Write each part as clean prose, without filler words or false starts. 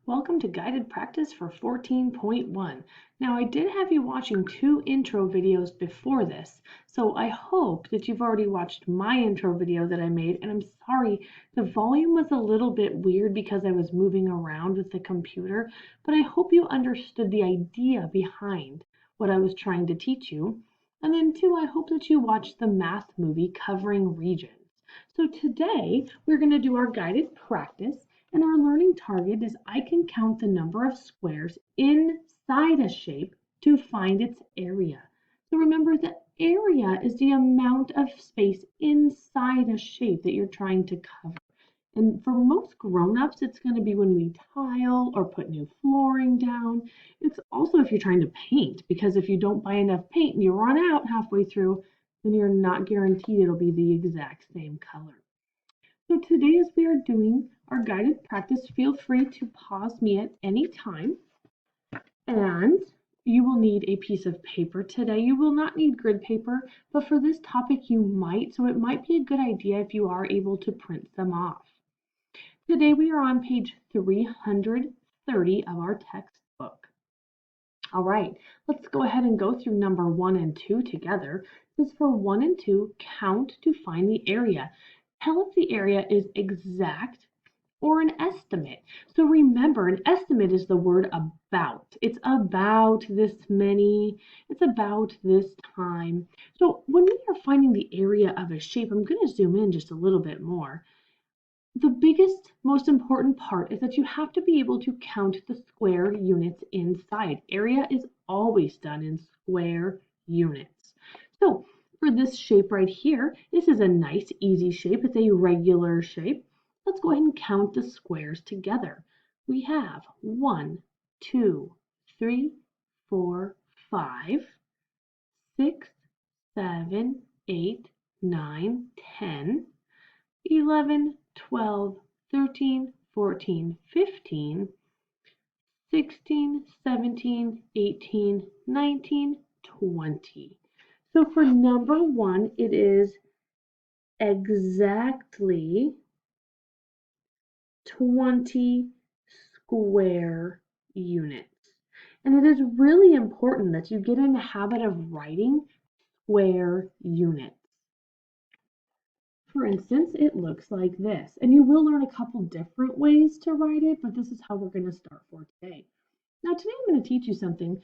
Welcome to guided practice for 14.1. Now I did have you watching two intro videos before this, so I hope that you've already watched my intro video that I made, and I'm sorry, the volume was a little bit weird because I was moving around with the computer, but I hope you understood the idea behind what I was trying to teach you. And then two, I hope that you watched the math movie covering regions. So today we're going to do our guided practice. And our learning target is I can count the number of squares inside a shape to find its area. So remember, the area is the amount of space inside a shape that you're trying to cover. And for most grown-ups, it's going to be when we tile or put new flooring down. It's also if you're trying to paint, because if you don't buy enough paint and you run out halfway through, then you're not guaranteed it'll be the exact same color. So today, as we are doing our guided practice, feel free to pause me at any time. And you will need a piece of paper today. You will not need grid paper, but for this topic you might, so it might be a good idea if you are able to print them off. Today we are on page 330 of our textbook. All right, let's go ahead and go through number 1 and 2 together. This is for 1 and 2, count to find the area. Tell if the area is exact or an estimate. So remember, an estimate is the word about. It's about this many, it's about this time. So when we are finding the area of a shape, I'm going to zoom in just a little bit more. The biggest, most important part is that you have to be able to count the square units inside. Area is always done in square units. So for this shape right here, this is a nice, easy shape. It's a regular shape. Let's go ahead and count the squares together. We have 1, 2, 3, 4, 5, 6, 7, 8, 9, 10, 11, 12, 13, 14, 15, 16, 17, 18, 19, 20. So for number 1, it is exactly 20 square units. And it is really important that you get in the habit of writing square units. For instance, it looks like this. And you will learn a couple different ways to write it, but this is how we're going to start for today. Now, today I'm going to teach you something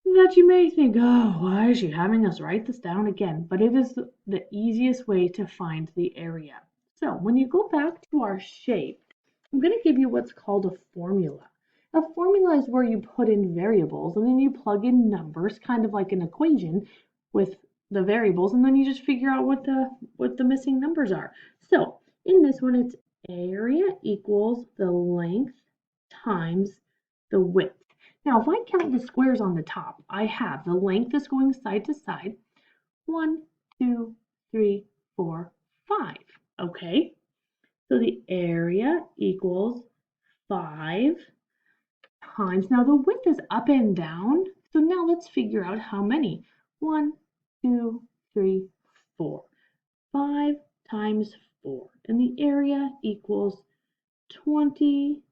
that you may think, oh, why is she having us write this down again? But it is the easiest way to find the area. So when you go back to our shape, I'm going to give you what's called a formula. A formula is where you put in variables and then you plug in numbers, kind of like an equation with the variables, and then you just figure out what the missing numbers are. So in this one, it's area equals the length times the width. Now, if I count the squares on the top, I have the length is going side to side. 1, 2, 3, 4, 5. Okay, so the area equals 5 times. Now the width is up and down. So now let's figure out how many. 1, 2, 3, 4. 5 times 4. And the area equals 20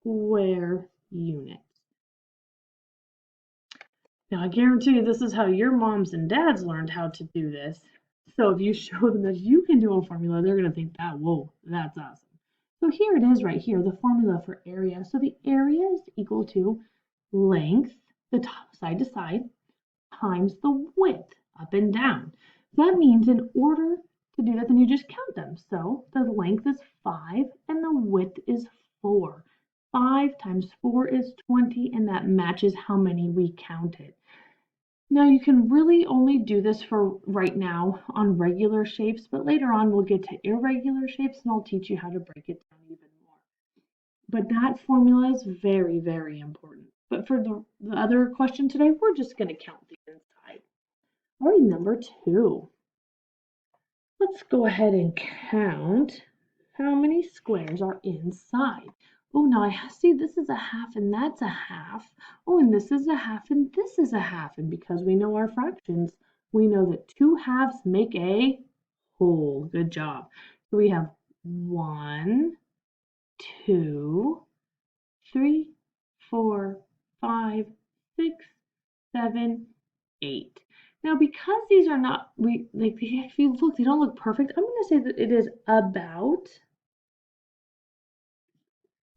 square units. Now I guarantee you this is how your moms and dads learned how to do this. So if you show them that you can do a formula, they're going to think that, whoa, that's awesome. So here it is right here, the formula for area. So the area is equal to length, the top side to side, times the width, up and down. That means in order to do that, then you just count them. So the length is 5 and the width is 4. 5 times 4 is 20, and that matches how many we counted. Now you can really only do this for right now on regular shapes, but later on we'll get to irregular shapes and I'll teach you how to break it down even more. But that formula is very, very important. But for the other question today, we're just going to count the inside. All right, number 2. Let's go ahead and count how many squares are inside. Oh, now I see this is a half and that's a half. Oh, and this is a half and this is a half. And because we know our fractions, we know that 2 halves make a whole. Good job. So we have 1, 2, 3, 4, 5, 6, 7, 8. Now, because these are not, if you look, they don't look perfect, I'm going to say that it is about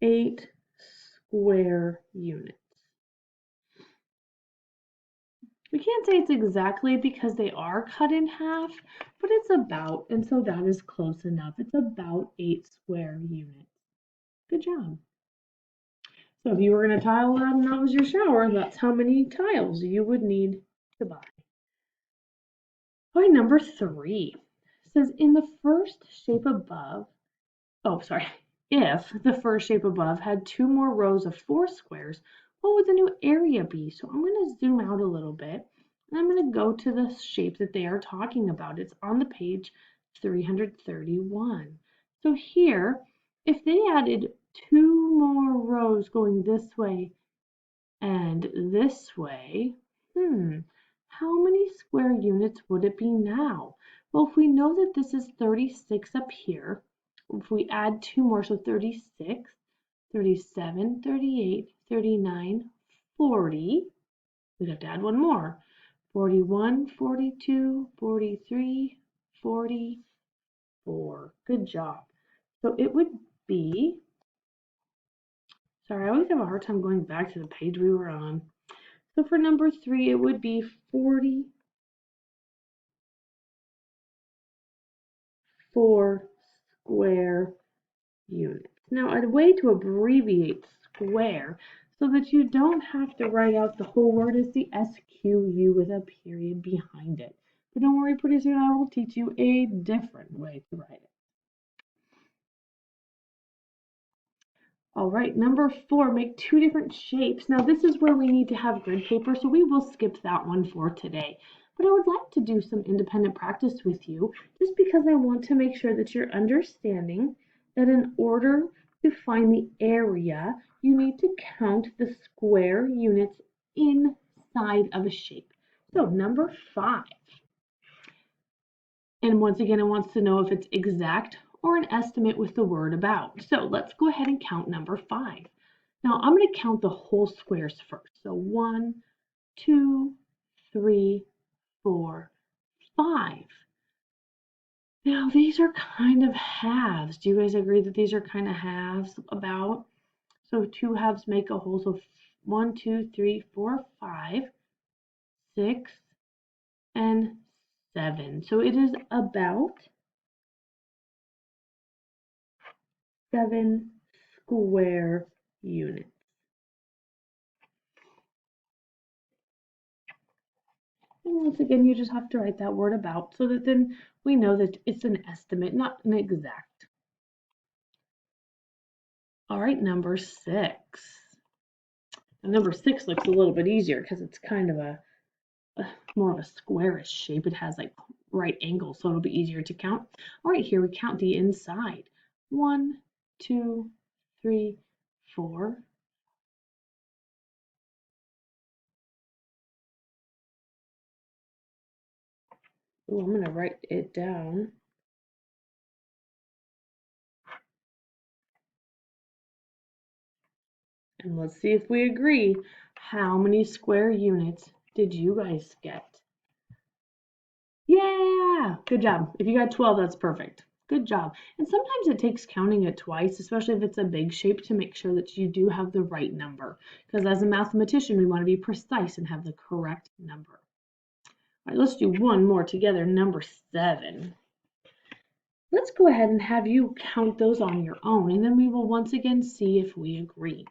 8 square units. We can't say it's exactly because they are cut in half, but it's about, and so that is close enough. It's about 8 square units. Good job. So if you were going to tile that and that was your shower, that's how many tiles you would need to buy. All right, number 3 says in the first shape above, if the first shape above had 2 more rows of 4 squares, what would the new area be? So I'm going to zoom out a little bit and I'm going to go to the shape that they are talking about. It's on the page 331. So here, if they added 2 more rows going this way and this way, how many square units would it be now? Well, if we know that this is 36 up here, if we add 2 more, so 36, 37, 38, 39, 40, we'd have to add 1 more. 41, 42, 43, 44. Good job. So it would be, sorry, I always have a hard time going back to the page we were on. So for number 3, it would be 44 square units. Now, a way to abbreviate square so that you don't have to write out the whole word is the SQU with a period behind it. But don't worry, pretty soon I will teach you a different way to write it. All right, number 4, make 2 different shapes. Now this is where we need to have grid paper, so we will skip that one for today. But I would like to do some independent practice with you, just because I want to make sure that you're understanding that in order to find the area, you need to count the square units inside of a shape. So number 5. And once again, it wants to know if it's exact or an estimate with the word about. So let's go ahead and count number 5. Now I'm going to count the whole squares first. So 1, 2, 3, 4, 5. Now these are kind of halves. Do you guys agree that these are kind of halves about? So 2 halves make a whole. So 1, 2, 3, 4, 5, 6, and 7. So it is about 7 square units. And once again, you just have to write that word about so that then we know that it's an estimate, not an exact. All right, number 6. And number 6 looks a little bit easier because it's kind of a more of a squarish shape. It has like right angles, so it'll be easier to count. All right, here we count the inside. 1, 2, 3, 4. Oh, I'm going to write it down. And let's see if we agree. How many square units did you guys get? Yeah, good job. If you got 12, that's perfect. Good job. And sometimes it takes counting it twice, especially if it's a big shape, to make sure that you do have the right number. Because as a mathematician, we want to be precise and have the correct number. All right, let's do one more together, number 7. Let's go ahead and have you count those on your own, and then we will once again see if we agree.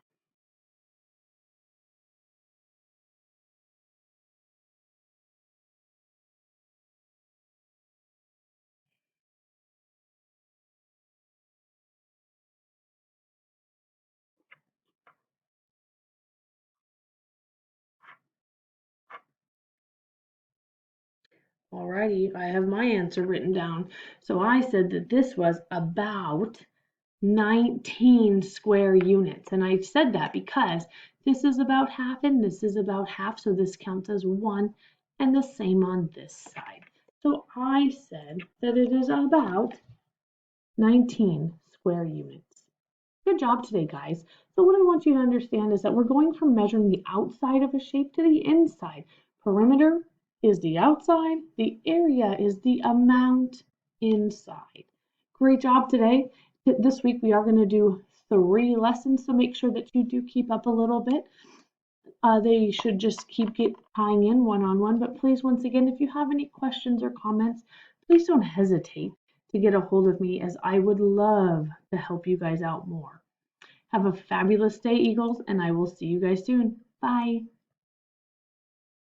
Alrighty, I have my answer written down. So I said that this was about 19 square units. And I said that because this is about half and this is about half. So this counts as 1 and the same on this side. So I said that it is about 19 square units. Good job today, guys. So what I want you to understand is that we're going from measuring the outside of a shape to the inside. Perimeter is the outside, the area is the amount inside. Great job today. This week we are going to do 3 lessons, so make sure that you do keep up a little bit. They should just keep tying in one-on-one, but please, once again, if you have any questions or comments, please don't hesitate to get a hold of me, as I would love to help you guys out more. Have a fabulous day, Eagles, and I will see you guys soon. Bye.